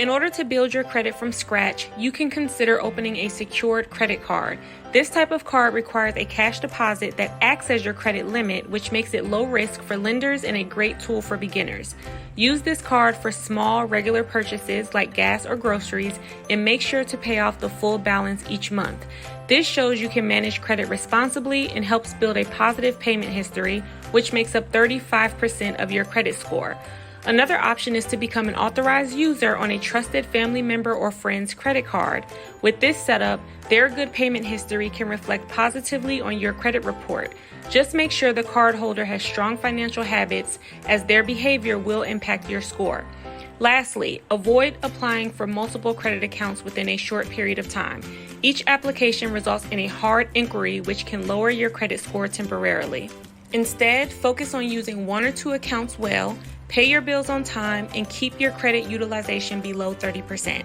In order to build your credit from scratch, you can consider opening a secured credit card. This type of card requires a cash deposit that acts as your credit limit, which makes it low risk for lenders and a great tool for beginners. Use this card for small, regular purchases like gas or groceries, and make sure to pay off the full balance each month. This shows you can manage credit responsibly and helps build a positive payment history, which makes up 35% of your credit score. Another option is to become an authorized user on a trusted family member or friend's credit card. With this setup, their good payment history can reflect positively on your credit report. Just make sure the cardholder has strong financial habits, as their behavior will impact your score. Lastly, avoid applying for multiple credit accounts within a short period of time. Each application results in a hard inquiry, which can lower your credit score temporarily. Instead, focus on using one or two accounts well, pay your bills on time, and keep your credit utilization below 30%.